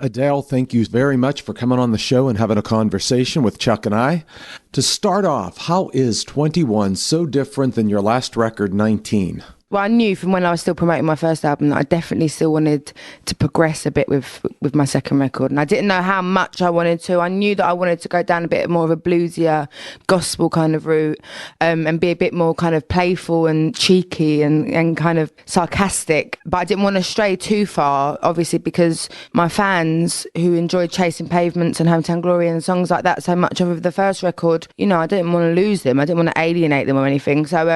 Adele, thank you very much for coming on the show and having a conversation with Chuck and I. To start off, how is 21 so different than your last record, 19? Well, I knew from when I was still promoting my first album that I definitely still wanted to progress a bit with my second record. And I didn't know how much I wanted to. I knew that I wanted to go down a bit more of a bluesier, gospel kind of route, and be a bit more kind of playful and cheeky and kind of sarcastic. But I didn't want to stray too far, obviously, because my fans who enjoyed Chasing Pavements and Hometown Glory and songs like that so much of the first record, you know, I didn't want to lose them. I didn't want to alienate them or anything. So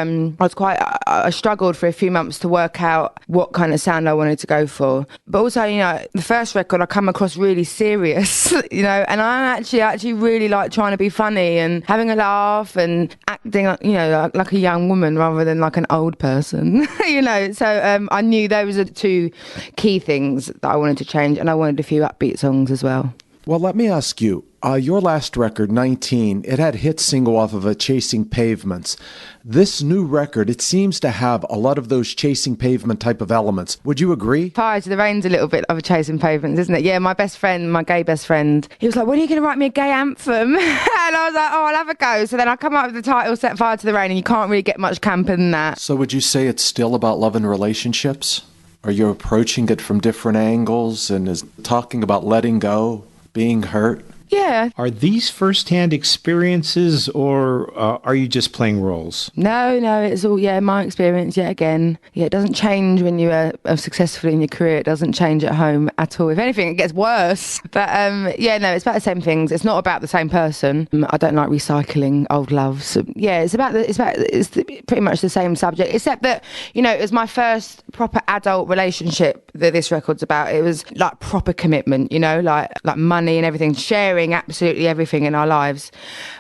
I struggled for a few months to work out what kind of sound I wanted to go for. But also, you know, the first record I come across really serious, you know, and I actually really like trying to be funny and having a laugh and acting, you know, like a young woman rather than like an old person, you know. So I knew those are the two key things that I wanted to change, and I wanted a few upbeat songs as well. Well, let me ask you, your last record, 19, it had hit single off of a Chasing Pavements. This new record, it seems to have a lot of those Chasing Pavement type of elements. Would you agree? Fire to the Rain's a little bit of a Chasing Pavements, isn't it? Yeah, my best friend, my gay best friend, he was like, when are you going to write me a gay anthem? And I was like, oh, I'll have a go. So then I come up with the title, Set Fire to the Rain, and you can't really get much camper than that. So would you say it's still about love and relationships? Are you approaching it from different angles and is talking about letting go, being hurt? Yeah. Are these first-hand experiences, or are you just playing roles? No, it's all, my experience yet again. Yeah, it doesn't change when you are successful in your career. It doesn't change at home at all. If anything, it gets worse. But it's about the same things. It's not about the same person. I don't like recycling old loves. Yeah, it's pretty much the same subject, except that, you know, it was my first proper adult relationship that this record's about. It was like proper commitment, you know, like money and everything, sharing absolutely everything in our lives,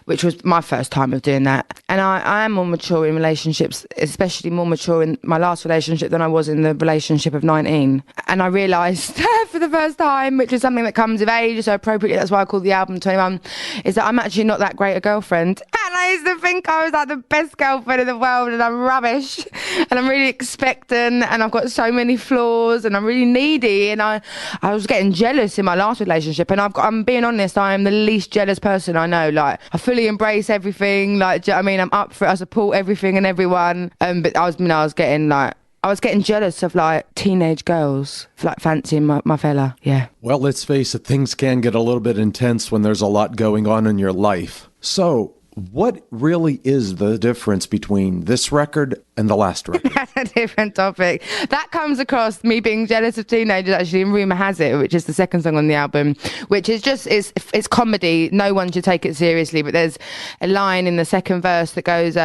which was my first time of doing that. And I am more mature in relationships, especially more mature in my last relationship than I was in the relationship of 19. And I realised for the first time, which is something that comes of age, so appropriately, that's why I called the album 21, is that I'm actually not that great a girlfriend. And I used to think I was like the best girlfriend in the world, and I'm rubbish, and I'm really expectant, and I've got so many flaws, and I'm really needy, and I was getting jealous in my last relationship. And I'm being honest, I am the least jealous person I know. Like, I fully embrace everything. Like, do you know what I mean? I'm up for it. I support everything and everyone. But I was getting jealous of like teenage girls, like fancying my fella. Yeah. Well, let's face it, things can get a little bit intense when there's a lot going on in your life. So, what really is the difference between this record and the last record? That's a different topic. That comes across me being jealous of teenagers, actually, in Rumour Has It, which is the second song on the album, which is just, it's comedy. No one should take it seriously, but there's a line in the second verse that goes,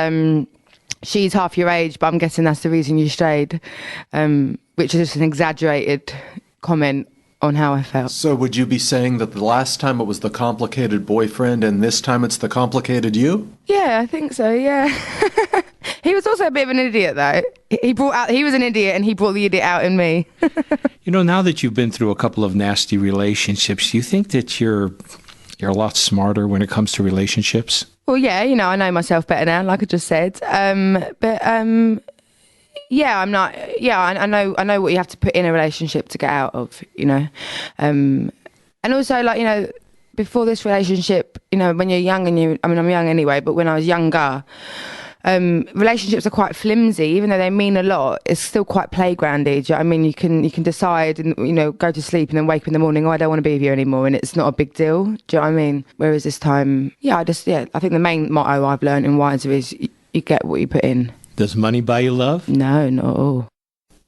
she's half your age, but I'm guessing that's the reason you strayed, which is just an exaggerated comment on how I felt. So would you be saying that the last time it was the complicated boyfriend and this time it's the complicated you? Yeah, I think so, yeah. He was also a bit of an idiot, though. He was an idiot, and he brought the idiot out in me. You know, now that you've been through a couple of nasty relationships, do you think that you're a lot smarter when it comes to relationships? Well, yeah, you know, I know myself better now, like I just said. Yeah, I'm not. Yeah, I know what you have to put in a relationship to get out of, you know. And also, like, you know, before this relationship, you know, when you're young I'm young anyway, but when I was younger, relationships are quite flimsy, even though they mean a lot. It's still quite playgroundy. Do you know what I mean? You can decide and, you know, go to sleep and then wake up in the morning, oh, I don't want to be with you anymore, and it's not a big deal. Do you know what I mean? Whereas this time, I think the main motto I've learned in Wiser is you get what you put in. Does money buy you love? No, not at all.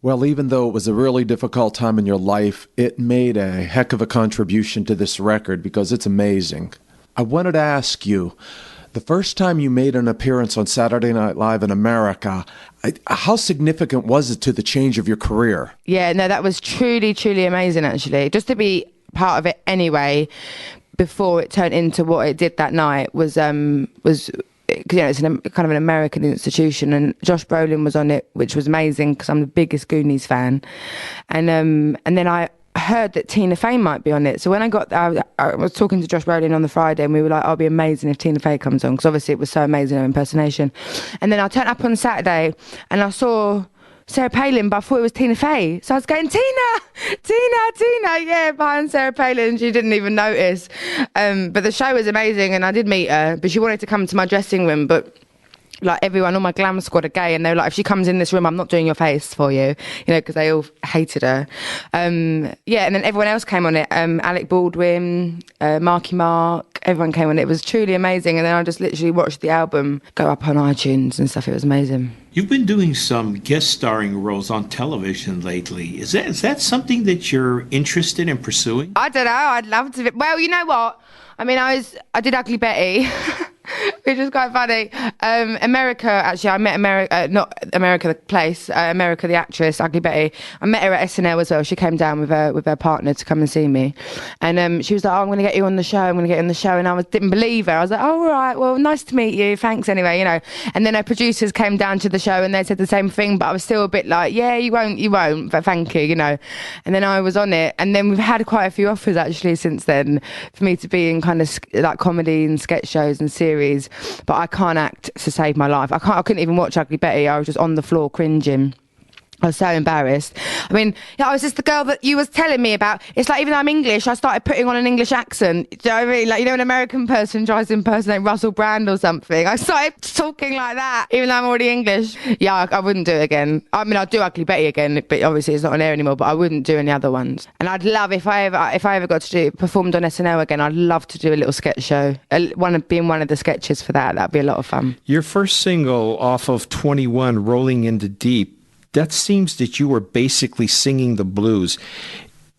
Well, even though it was a really difficult time in your life, it made a heck of a contribution to this record because it's amazing. I wanted to ask you, the first time you made an appearance on Saturday Night Live in America, how significant was it to the change of your career? Yeah, no, that was truly, truly amazing, actually. Just to be part of it anyway, before it turned into what it did that night, was because, you know, it's kind of an American institution, and Josh Brolin was on it, which was amazing because I'm the biggest Goonies fan. And then I heard that Tina Fey might be on it. So when I was talking to Josh Brolin on the Friday, and we were like, oh, it'd be amazing if Tina Fey comes on, because obviously it was so amazing, her impersonation. And then I turned up on Saturday and I saw Sarah Palin, but I thought it was Tina Fey. So I was going, Tina, yeah, behind Sarah Palin. She didn't even notice. But the show was amazing, and I did meet her, but she wanted to come to my dressing room, but like everyone, all my glam squad are gay, and they were like, if she comes in this room, I'm not doing your face for you, because they all hated her. And then everyone else came on it. Alec Baldwin, Marky Mark, everyone came on it. It was truly amazing. And then I just literally watched the album go up on iTunes and stuff. It was amazing. You've been doing some guest starring roles on television lately. Is that something that you're interested in pursuing? I don't know. I'd love to. Well, you know what? I mean, I did Ugly Betty, which was quite funny. America, actually, I met America, not America the place, America the actress, Ugly Betty. I met her at SNL as well. She came down with her partner to come and see me. And she was like, I'm going to get you on the show, And I didn't believe her. I was like, oh, all right, well, nice to meet you. Thanks anyway, And then her producers came down to the show and they said the same thing, but I was still a bit like, yeah, you won't, but thank you, And then I was on it. And then we've had quite a few offers actually since then for me to be in kind of like comedy and sketch shows and series, but I can't act to save my life. I couldn't even watch Ugly Betty. I was just on the floor cringing. I was so embarrassed. I mean, I was just the girl that you was telling me about. It's like, even though I'm English, I started putting on an English accent. Do you know what I mean? Like, an American person tries to impersonate Russell Brand or something. I started talking like that, even though I'm already English. Yeah, I wouldn't do it again. I mean, I'd do Ugly Betty again, but obviously it's not on air anymore, but I wouldn't do any other ones. And I'd love, if I ever got to performed on SNL again, I'd love to do a little sketch show. Being one of the sketches for that. That'd be a lot of fun. Your first single off of 21, Rolling in the Deep, that seems that you were basically singing the blues.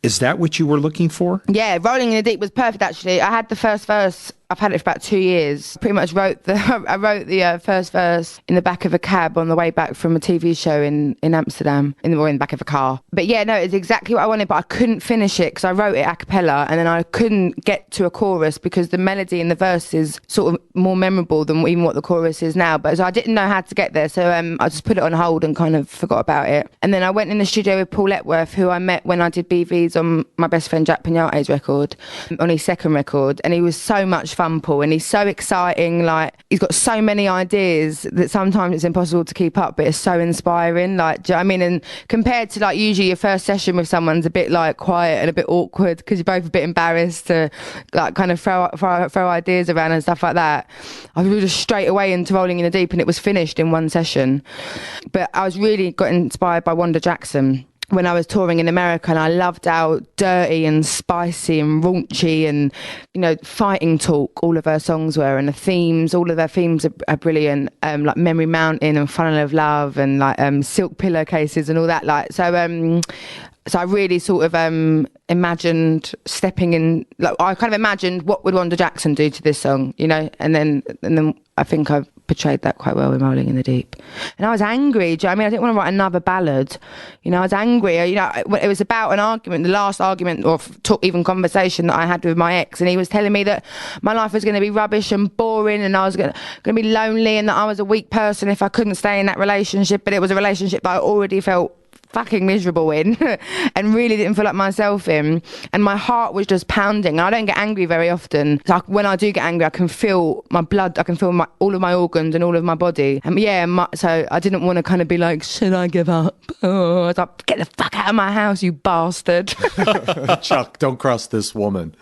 Is that what you were looking for? Yeah, Rolling in the Deep was perfect, actually. I had the first verse. I've had it for about 2 years. Pretty much I wrote the first verse in the back of a cab on the way back from a TV show in Amsterdam, in the back of a car. But yeah, no, it's exactly what I wanted, but I couldn't finish it because I wrote it a cappella, and then I couldn't get to a chorus because the melody in the verse is sort of more memorable than even what the chorus is now. But so I didn't know how to get there, so I just put it on hold and kind of forgot about it. And then I went in the studio with Paul Epworth, who I met when I did BVs on my best friend Jack Pignate's record, on his second record, and he was so much fun, Paul, and he's so exciting. Like, he's got so many ideas that sometimes it's impossible to keep up, but it's so inspiring. Like, do you know what I mean? And compared to like usually your first session with someone's a bit like quiet and a bit awkward because you're both a bit embarrassed to like kind of throw ideas around and stuff like that. I was just straight away into Rolling in the Deep, and it was finished in one session. But I was really got inspired by Wanda Jackson when I was touring in America, and I loved how dirty and spicy and raunchy and, fighting talk all of her songs were, and all of their themes are brilliant, like Memory Mountain and Funnel of Love and like Silk Pillowcases and all that. Like, so I really sort of imagined stepping in, like I kind of imagined what would Wanda Jackson do to this song, and then I think I've portrayed that quite well in Rolling in the Deep. And I was angry. Do you know what I mean? I didn't want to write another ballad. I was angry. It was about an argument, the last argument or even conversation that I had with my ex, and he was telling me that my life was going to be rubbish and boring, and I was going to be lonely, and that I was a weak person if I couldn't stay in that relationship. But it was a relationship that I already felt fucking miserable in and really didn't feel like myself in, and my heart was just pounding. I don't get angry very often, so when I do get angry I can feel my blood, I can feel all of my organs and all of my body, and so I didn't want to kind of be like, should I give up? I was like, get the fuck out of my house, you bastard. Chuck, don't cross this woman.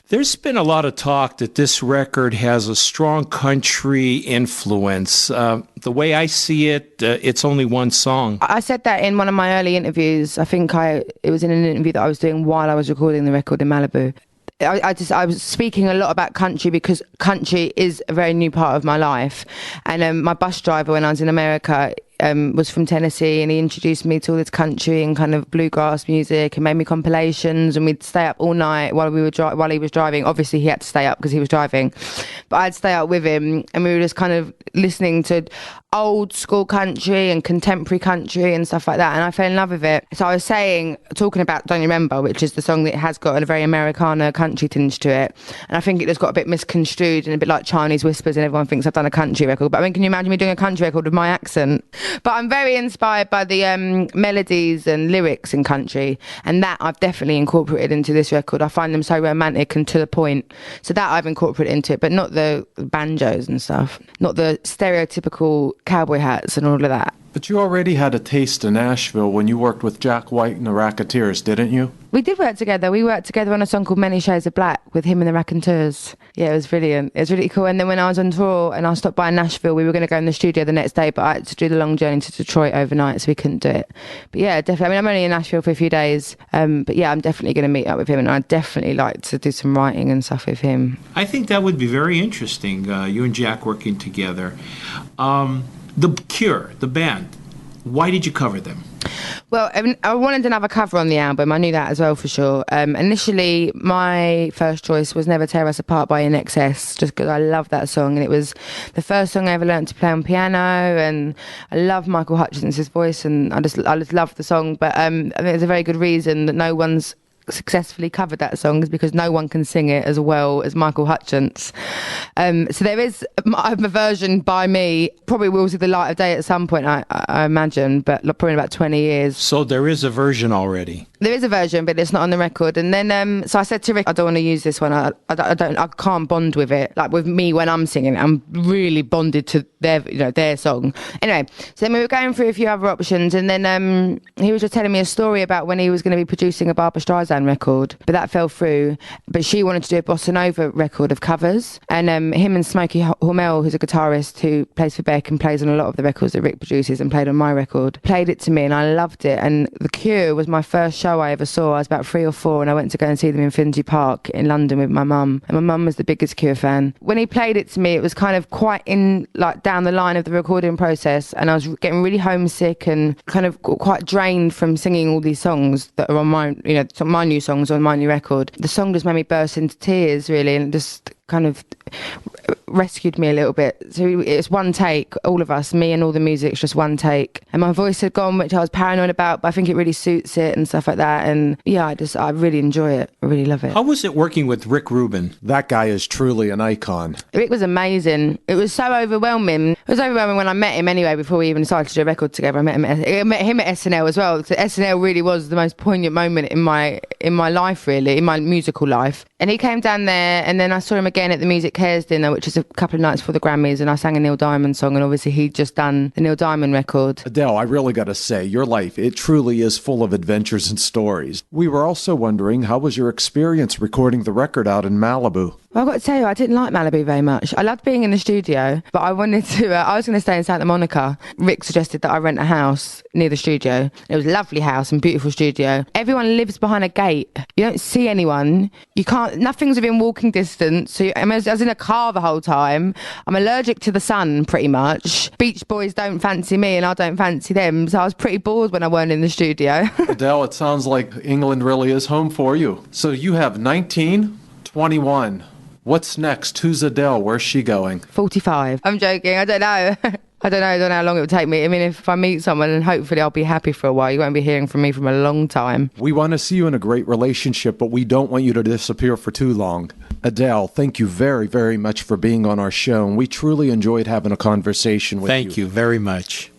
There's been a lot of talk that this record has a strong country influence. The way I see it, it's only one song. I said that in one of my early interviews. I think it was in an interview that I was doing while I was recording the record in Malibu. I was speaking a lot about country because country is a very new part of my life. And my bus driver when I was in America was from Tennessee, and he introduced me to all this country and kind of bluegrass music and made me compilations, and we'd stay up all night while he was driving. Obviously he had to stay up because he was driving, but I'd stay up with him, and we were just kind of listening to old school country and contemporary country and stuff like that, and I fell in love with it. So I was talking about Don't You Remember, which is the song that has got a very Americana country tinge to it, and I think it just got a bit misconstrued and a bit like Chinese whispers, and everyone thinks I've done a country record. But I mean, can you imagine me doing a country record with my accent? But I'm very inspired by the melodies and lyrics in country, and that I've definitely incorporated into this record. I find them so romantic and to the point, so that I've incorporated into it, but not the banjos and stuff, not the stereotypical cowboy hats and all of that. But you already had a taste in Nashville when you worked with Jack White and the Racketeers, didn't you? We did work together. We worked together on a song called Many Shades of Black with him and the Raconteurs. Yeah, it was brilliant. It was really cool. And then when I was on tour and I stopped by Nashville, we were going to go in the studio the next day, but I had to do the long journey to Detroit overnight, so we couldn't do it. But yeah, definitely. I mean, I'm only in Nashville for a few days, but yeah, I'm definitely going to meet up with him, and I'd definitely like to do some writing and stuff with him. I think that would be very interesting, you and Jack working together. The Cure, the band, why did you cover them? Well, I wanted another cover on the album. I knew that as well for sure. Initially, my first choice was Never Tear Us Apart by INXS, just because I love that song. And it was the first song I ever learned to play on piano. And I love Michael Hutchence's voice, and I just love the song. But I think there's a very good reason that no one's successfully covered that song, is because no one can sing it as well as Michael Hutchence. So there is a version by me, probably will see the light of day at some point, I imagine, but probably in about 20 years. So there is a version already? There is a version, but it's not on the record. And then, so I said to Rick, I don't want to use this one. I can't bond with it. Like with me when I'm singing, I'm really bonded to their song. Anyway, so then we were going through a few other options, and then he was just telling me a story about when he was going to be producing a Barbra Streisand record, but that fell through. But she wanted to do a bossa nova record of covers, and him and Smokey Hormel, who's a guitarist who plays for Beck and plays on a lot of the records that Rick produces and played on my record, played it to me, and I loved it. And The Cure was my first show I ever saw. I was about 3 or 4, and I went to go and see them in Finsbury Park in London with my mum, and my mum was the biggest Cure fan. When he played it to me, it was kind of quite down the line of the recording process, and I was getting really homesick and kind of quite drained from singing all these songs that are on my new songs on my new record. The song just made me burst into tears, really, and just kind of rescued me a little bit. So it's one take, all of us, me and all the music's just one take. And my voice had gone, which I was paranoid about, but I think it really suits it and stuff like that. And yeah, I really enjoy it. I really love it. How was it working with Rick Rubin? That guy is truly an icon. Rick was amazing. It was so overwhelming. It was overwhelming when I met him anyway, before we even started to do a record together. I met him at SNL as well. So SNL really was the most poignant moment in my life, really, in my musical life. And he came down there, and then I saw him again at the Music Cares dinner, which is a couple of nights for the Grammys, and I sang a Neil Diamond song, and obviously he'd just done the Neil Diamond record. Adele, I really got to say, your life, it truly is full of adventures and stories. We were also wondering, how was your experience recording the record out in Malibu? Well, I've got to tell you, I didn't like Malibu very much. I loved being in the studio, but I wanted to, I was going to stay in Santa Monica. Rick suggested that I rent a house near the studio. It was a lovely house and beautiful studio. Everyone lives behind a gate. You don't see anyone. Nothing's within walking distance. So I was in a car the whole time. I'm allergic to the sun, pretty much. Beach Boys don't fancy me and I don't fancy them. So I was pretty bored when I weren't in the studio. Adele, it sounds like England really is home for you. So you have 19, 21. What's next? Who's Adele? Where's she going? 45. I'm joking. I don't know. I don't know how long it will take me. I mean, if I meet someone, and hopefully I'll be happy for a while. You won't be hearing from me from a long time. We want to see you in a great relationship, but we don't want you to disappear for too long. Adele, thank you very, very much for being on our show, and we truly enjoyed having a conversation with you. Thank you very much.